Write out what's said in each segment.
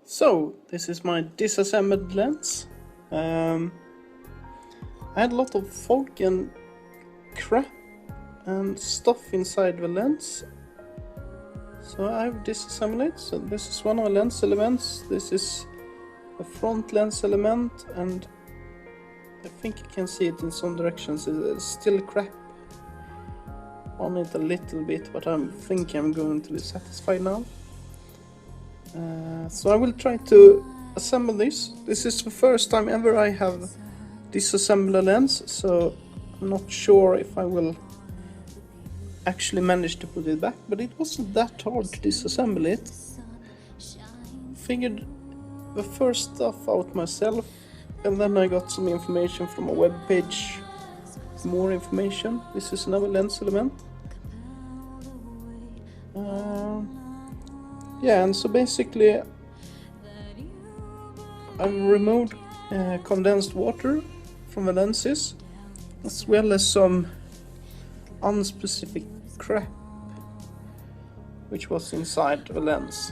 So, this is my disassembled lens. I had a lot of fog and crap and stuff inside the lens. So I've disassembled it. So this is one of the lens elements. This is a front lens element, and I think you can see it in some directions. It's still crap on it a little bit, but I think I'm going to be satisfied now. So I will try to assemble this. This is the first time ever I have disassembled a lens, so I'm not sure if I will actually manage to put it back, but it wasn't that hard to disassemble it. Figured the first stuff out myself, and then I got some information from a web page, more information. This is another lens element. Yeah, and so basically I've removed condensed water from the lenses, as well as some unspecific crap which was inside the lens.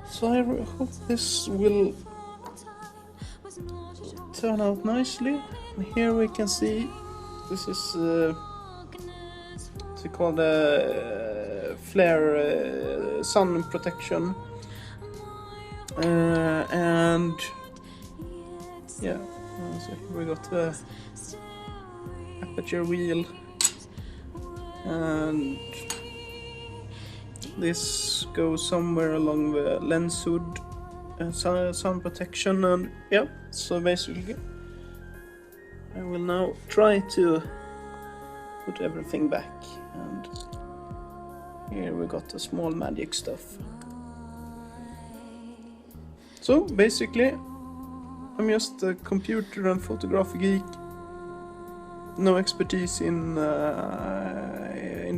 So I hope this will turn out nicely. And here we can see this is what's it called, flare sun protection, and yeah, so here we got the aperture wheel, and this goes somewhere along the lens hood, sun protection, and yeah, so basically I will now try to put everything back. And here we got the small magic stuff. So basically I'm just a computer and photography geek, no expertise in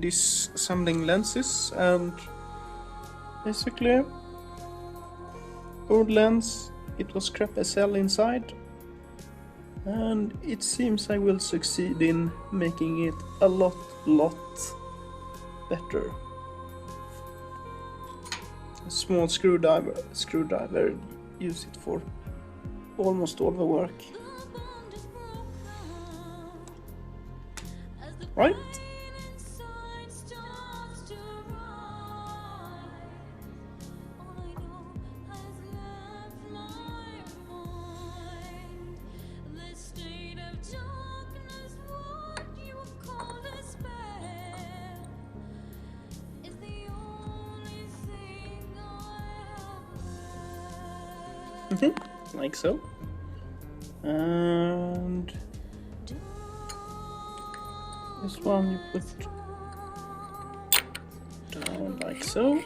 disassembling lenses, and basically old lens, it was crap SL inside, and it seems I will succeed in making it a lot better. A small screwdriver, use it for almost all the work. Right? Like so. And this one you put down like so.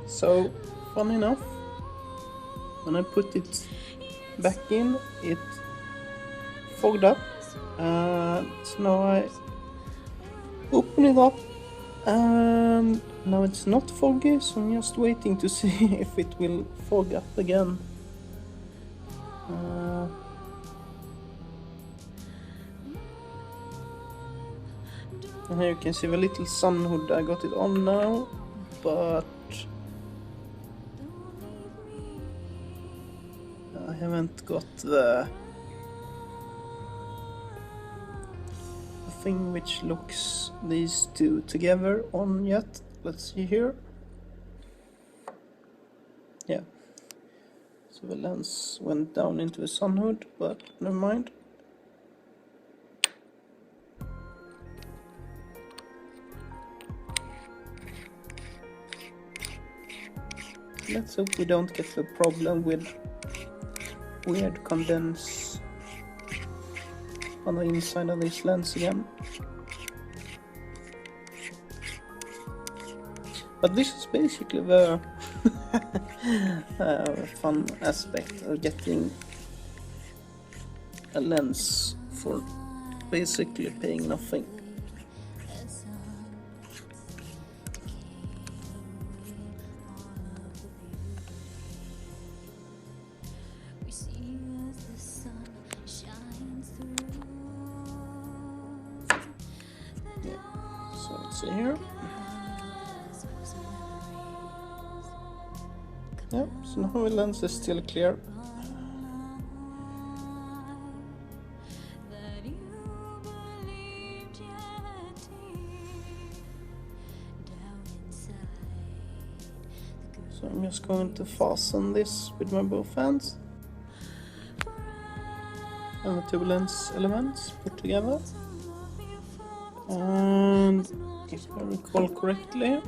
So, funny enough, when I put it back in, it fogged up. So now I open it up, and now it's not foggy, so I'm just waiting to see if it will fog up again. And here you can see the little sun hood. I got it on now, but I haven't got the thing which locks these two together on yet. Let's see here. Yeah. So the lens went down into the sun hood, but never mind. Let's hope we don't get the problem with weird condense on the inside of this lens again. But this is basically the fun aspect of getting a lens for basically paying nothing. So let's see here. Yep, so now the lens is still clear. So I'm just going to fasten this with my both hands. And the two lens elements put together. And if I recall correctly,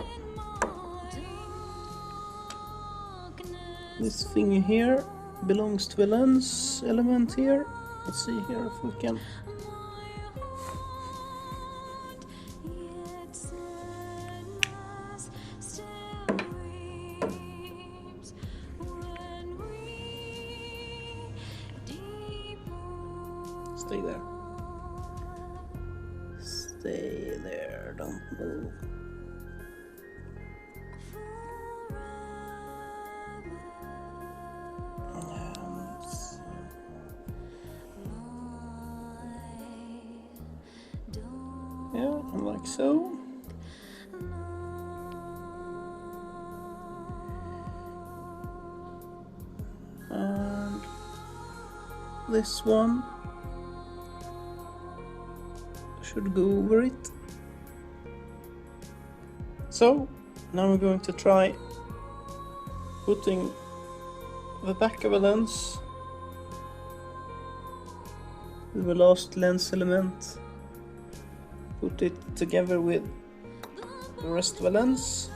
this thing here belongs to the lens element here. Let's see here if we can. Stay there. Stay there, don't move. Yeah, like so. And this one should go over it. So now we're going to try putting the back of a lens with the last lens element, put it together with the rest of the lens.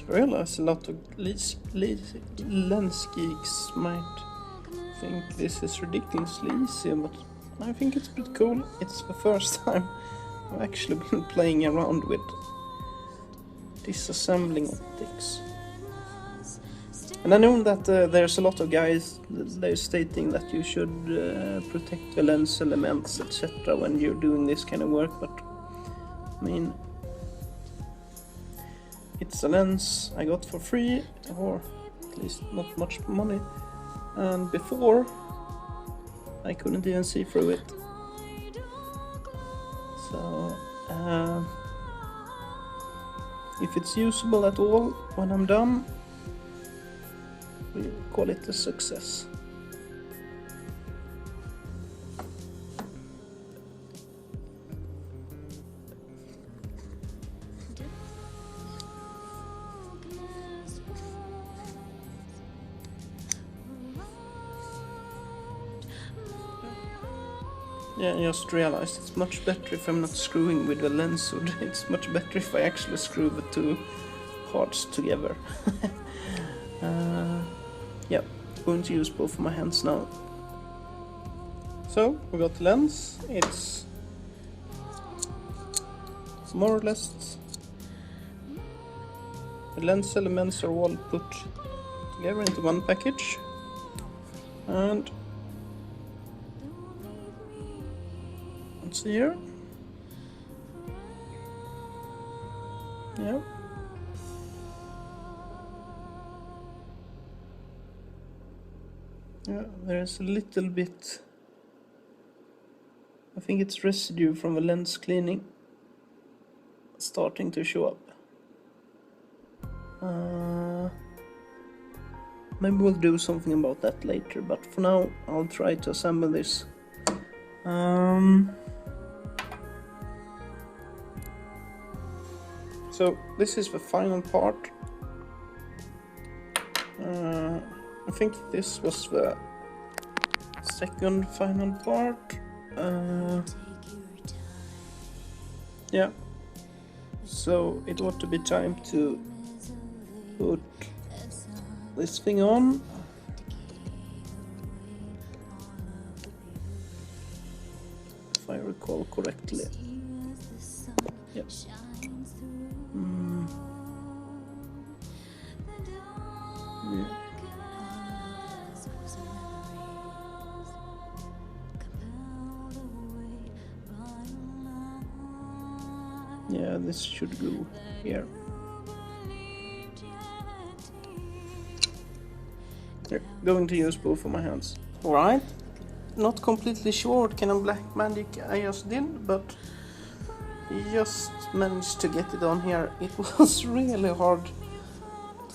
I realize a lot of lens geeks might think this is ridiculously easy, but I think it's pretty cool. It's the first time I've actually been playing around with disassembling optics. And I know that there's a lot of guys they're stating that you should protect the lens elements, etc. when you're doing this kind of work, but I mean, it's a lens I got for free, or at least not much money, and before I couldn't even see through it. So if it's usable at all when I'm done, we'll call it a success. Yeah, I just realized it's much better if I'm not screwing with the lens hood. It's much better if I actually screw the two parts together. Yeah, going to use both of my hands now. So, we got the lens. It's more or less the lens elements are all put together into one package. And let's see here. Yeah. Yeah, there's a little bit I think it's residue from the lens cleaning starting to show up. Maybe we'll do something about that later, but for now I'll try to assemble this. So this is the final part. I think this was the second final part. Yeah. So it ought to be time to put this thing on. If I recall correctly. Yep. Yeah. Yeah, this should go here. Here, going to use both of my hands. Alright, not completely sure what kind of black magic I just did, but just managed to get it on here. It was really hard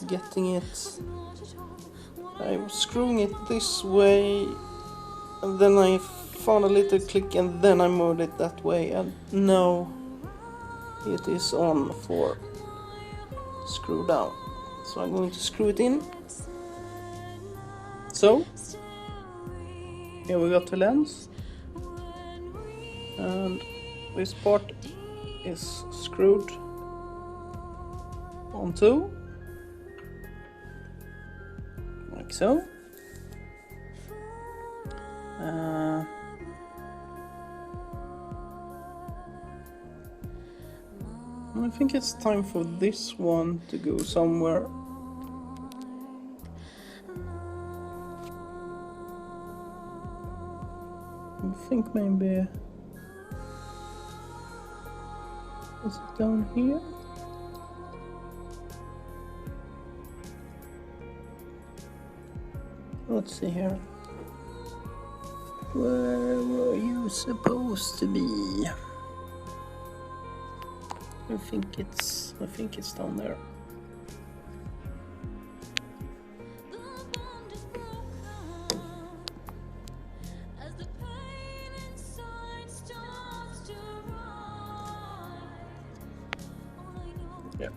getting it. I was screwing it this way, and then I found a little click, and then I moved it that way, and now it is on for screw down. So I'm going to screw it in. So here we got the lens, and this part is screwed onto, like so. I think it's time for this one to go somewhere. I think maybe is it down here? Let's see here. Where were you supposed to be? I think it's down there. Yeah.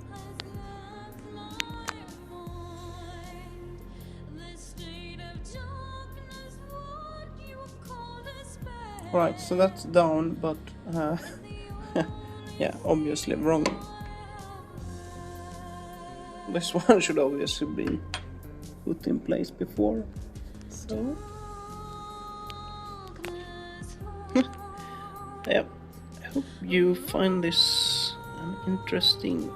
Right, so that's down, but yeah, obviously wrong. This one should obviously be put in place before. So yeah, I hope you find this an interesting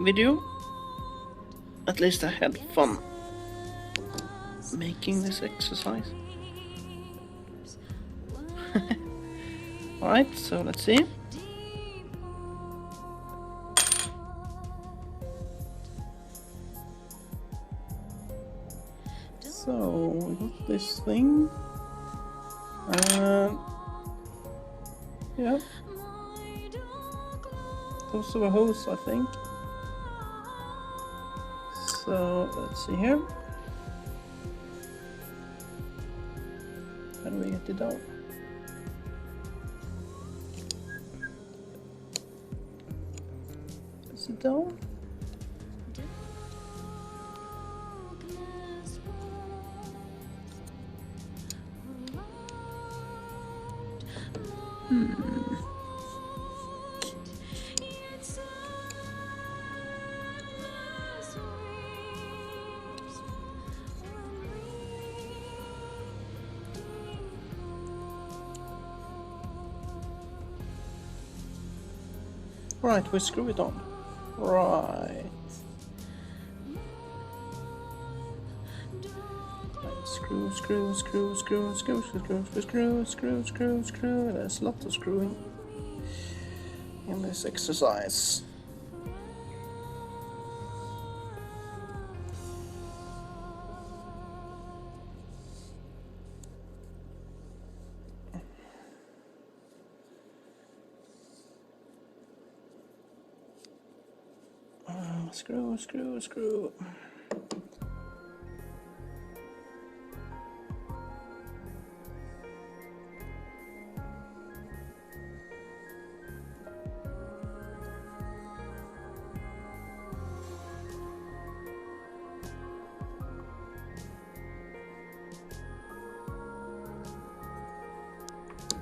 video. At least I had fun making this exercise. Alright, so let's see. So we got this thing. Yeah. Those are the holes, I think. So let's see here. How do we get it down? Is it down? Right, we screw it on. Right. Screw, screw, screw, screw, screw, screw, screw, screw, screw, screw. There's a lot of screwing in this exercise. Screw, screw, screw.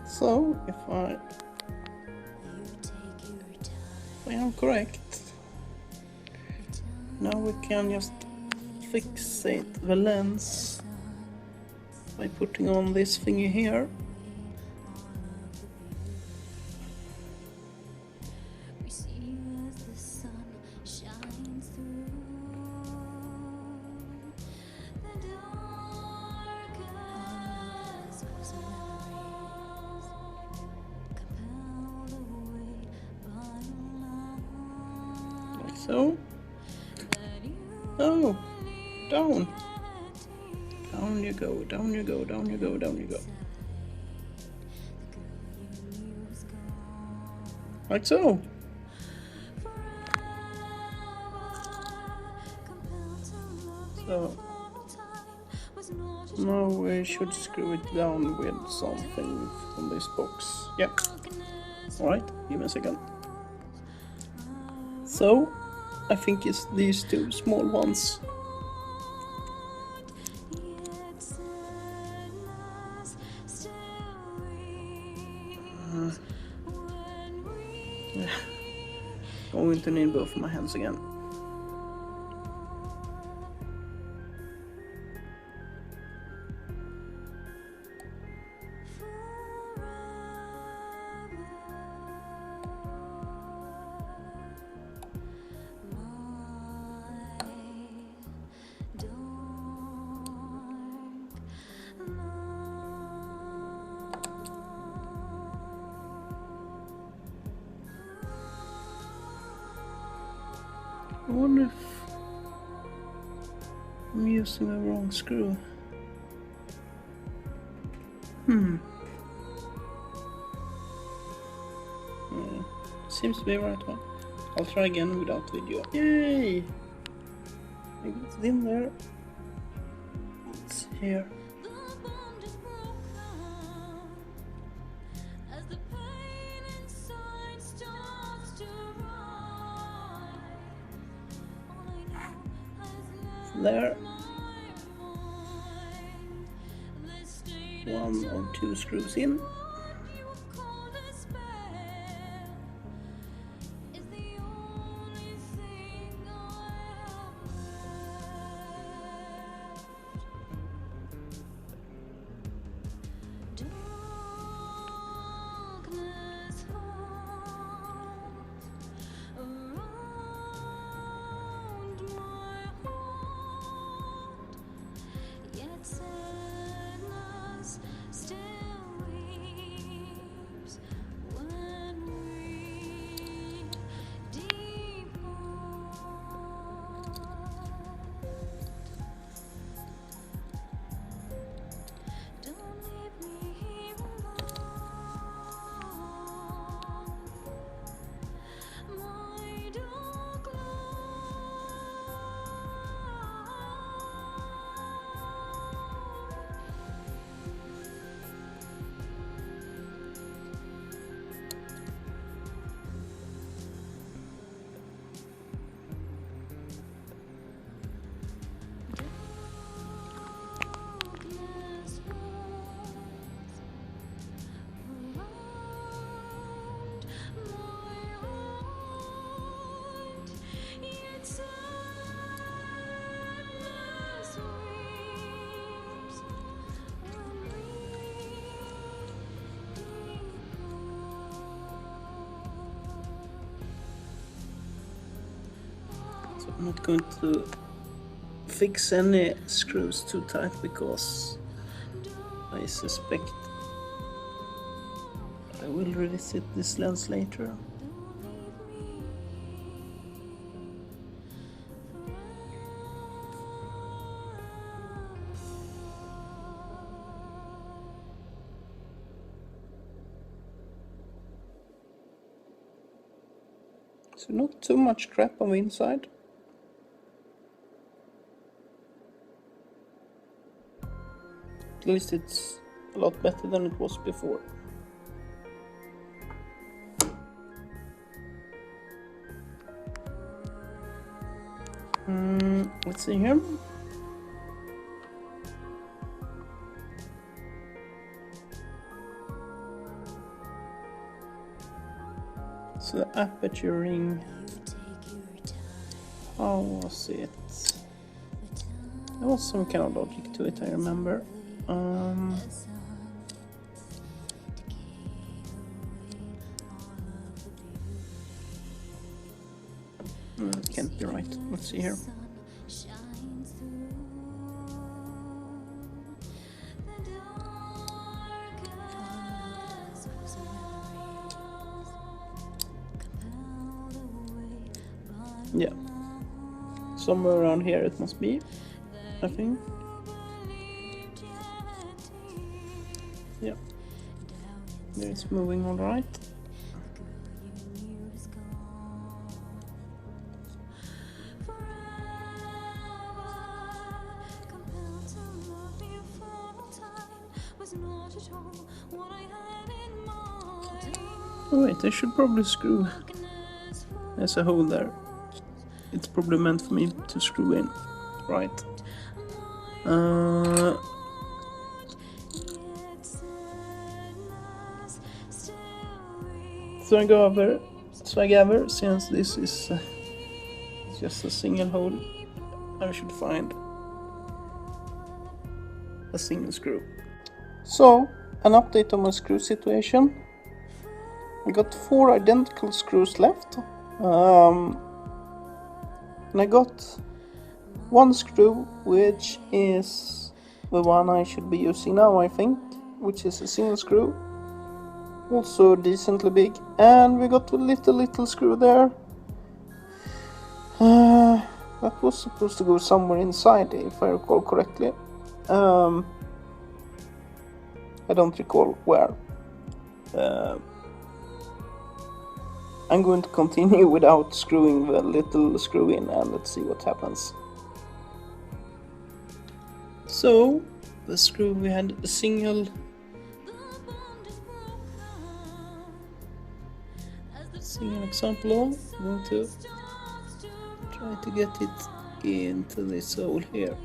So, if I am correct, now we can just fixate the lens by putting on this thingy here. So, oh, down, down you go, down you go, down you go, down you go, like so. So, now we should screw it down with something from this box. Yep. Alright, give me a second. So, I think it's these two small ones. Going to need both of my hands again. I wonder if I'm using the wrong screw. Seems to be the right one. I'll try again without video. Yay! I got it in there. It's here. There. One or two screws in. I'm not going to fix any screws too tight because I suspect I will revisit this lens later. So not too much crap on the inside. At least it's a lot better than it was before. Let's see here. So the aperture ring, how was it? There was some kind of logic to it, I remember. It can't be right. Let's see here. Yeah, somewhere around here it must be, I think. Yeah, there it's moving all right. Oh wait, I should probably screw. There's a hole there. It's probably meant for me to screw in, right? So I gather, since this is just a single hole, I should find a single screw. So, an update on my screw situation. I got 4 identical screws left. And I got 1 screw, which is the one I should be using now, I think, which is a single screw, also decently big, and we got a little screw there. That was supposed to go somewhere inside, if I recall correctly. I don't recall where. I'm going to continue without screwing the little screw in, and let's see what happens. So, the screw, we had a single example of. I'm going to try to get it into this hole here.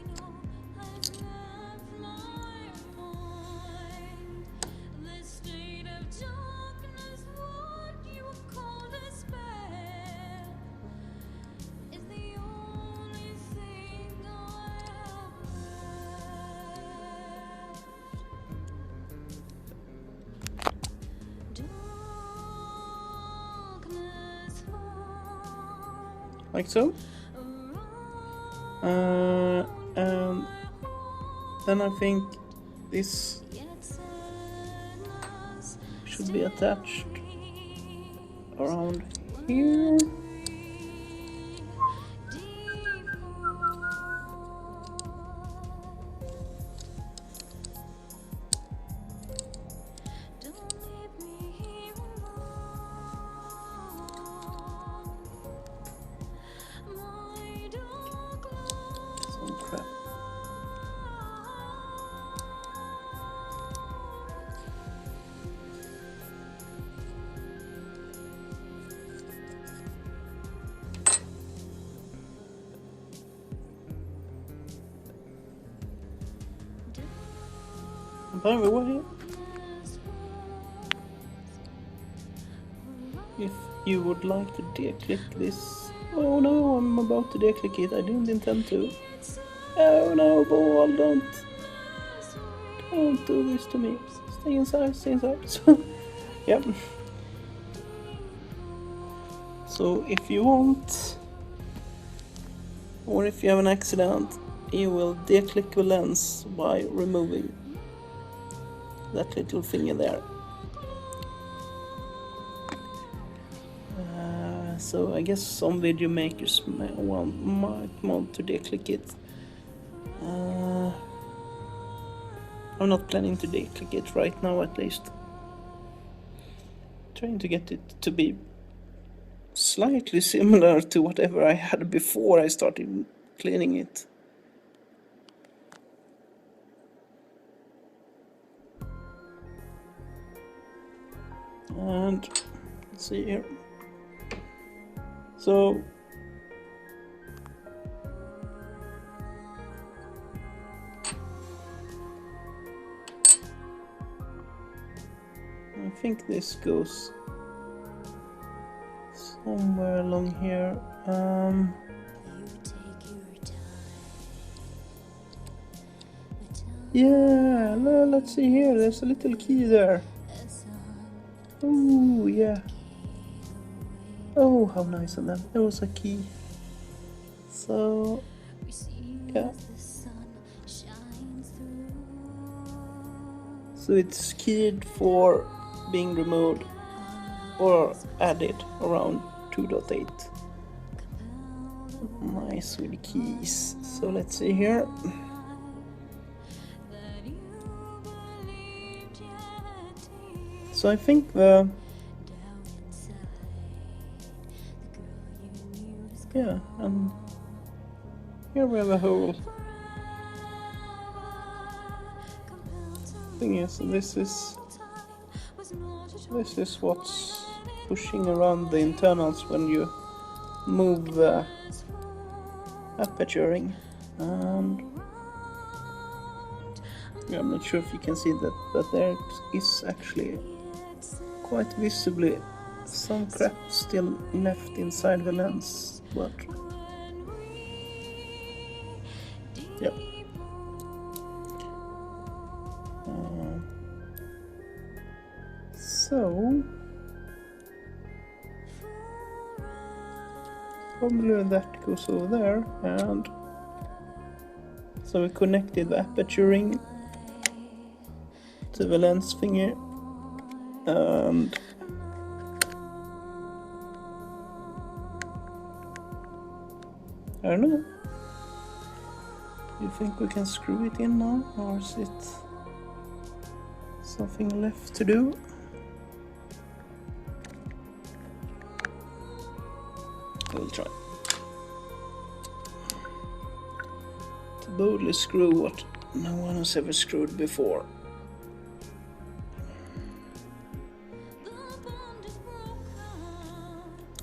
Like so. And then I think this should be attached around here. By the way, if you would like to declick this... Oh no, I'm about to declick it, I didn't intend to. Oh no, ball, don't do this to me. Stay inside, stay inside. Yep. So if you want, or if you have an accident, you will declick the lens by removing that little finger there. So I guess some video makers might want to declick it. I'm not planning to declick it right now, at least. Trying to get it to be slightly similar to whatever I had before I started cleaning it. And let's see here. So I think this goes somewhere along here. Yeah, let's see here. There's a little key there. Oh yeah. Oh, how nice of them. There was a key. So yeah. So it's keyed for being removed or added around 2.8. Nice with the keys. So let's see here. So I think here we have a hole. Thing is, this is what's pushing around the internals when you move the aperturing. And I'm not sure if you can see that, but there is actually quite visibly some crap still left inside the lens, but yep. So probably that goes over there, and so we connected the aperturing to the lens thingy, and I don't know. Do you think we can screw it in now, or is it something left to do? We'll try to boldly screw what no one has ever screwed before.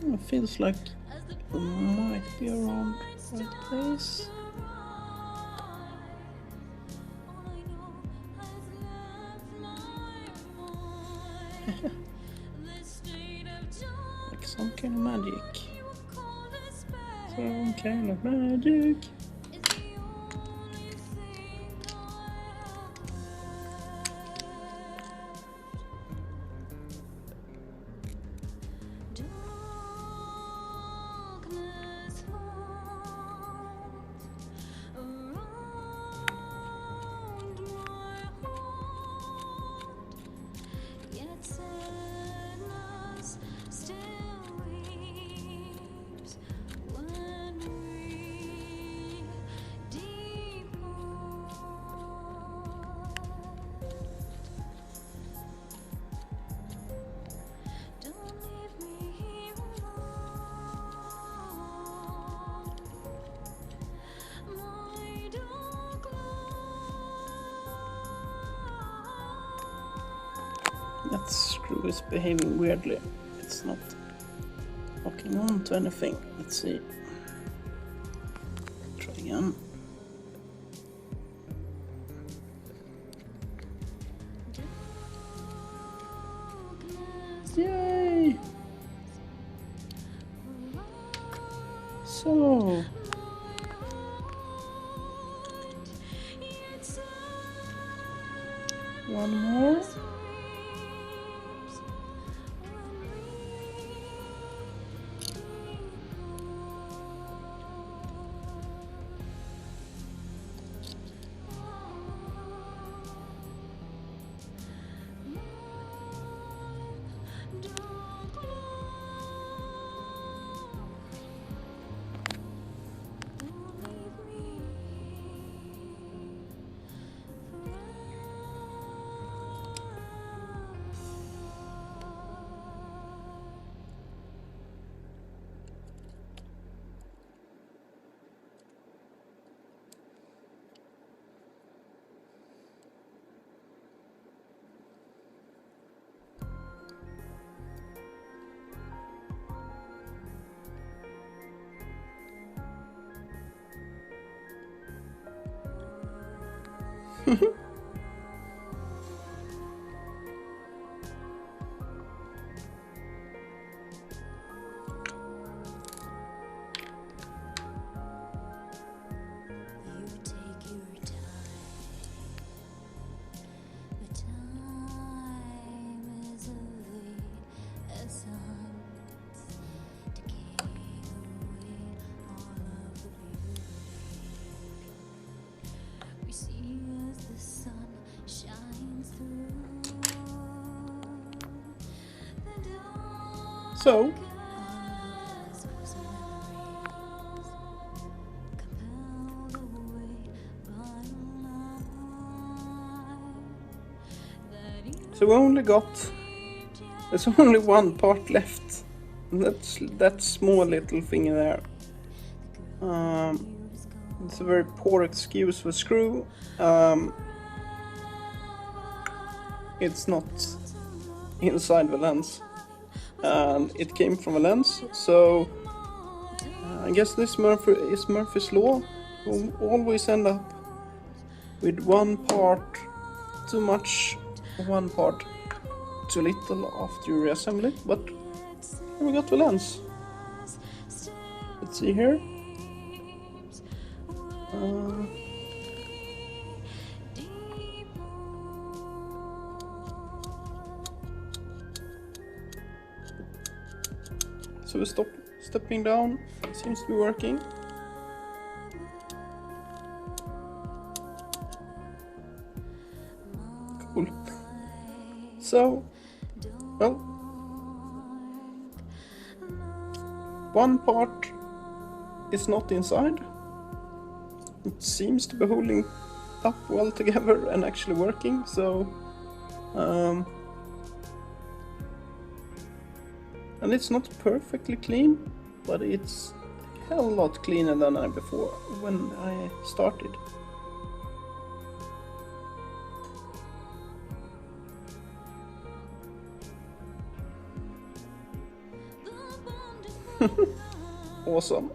It feels like it might be around the right place. Like some kind of magic. Some kind of magic. That screw is behaving weirdly. It's not locking on to anything. Let's see. Try again. Yay! So one more. So, we only got, there's only one part left, and that's that small little thing in there. It's a very poor excuse for screw. It's not inside the lens, and it came from a lens, so I guess this is Murphy's law. We'll always end up with one part too much, one part too little after you reassemble it, but here we got the lens. Let's see here. So we stop stepping down, it seems to be working. Cool. So, well, one part is not inside. It seems to be holding up well together and actually working, so and it's not perfectly clean, but it's a hell lot cleaner than before when I started. Awesome.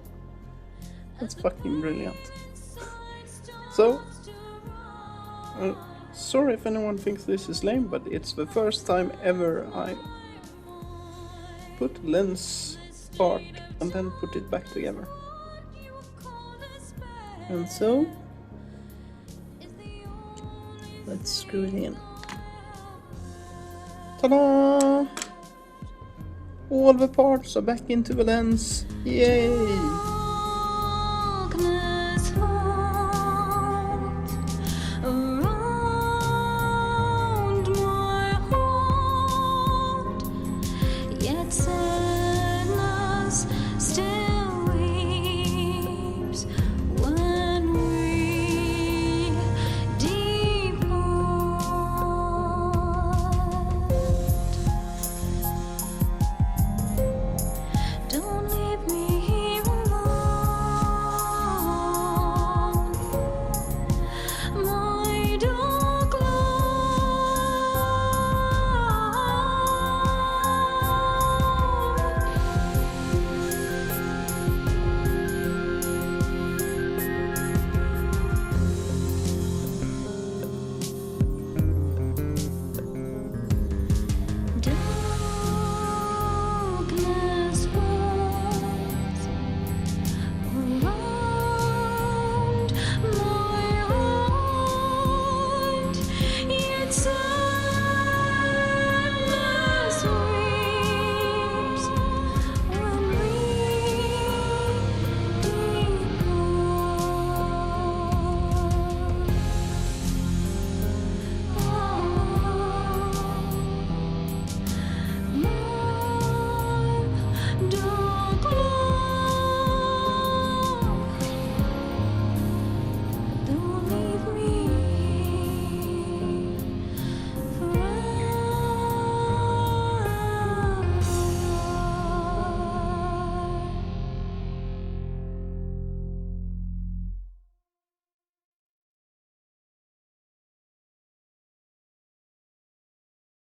That's fucking brilliant. So, sorry if anyone thinks this is lame, but it's the first time ever I put lens part and then put it back together. And so, let's screw it in. Ta-da! All the parts are back into the lens. Yay!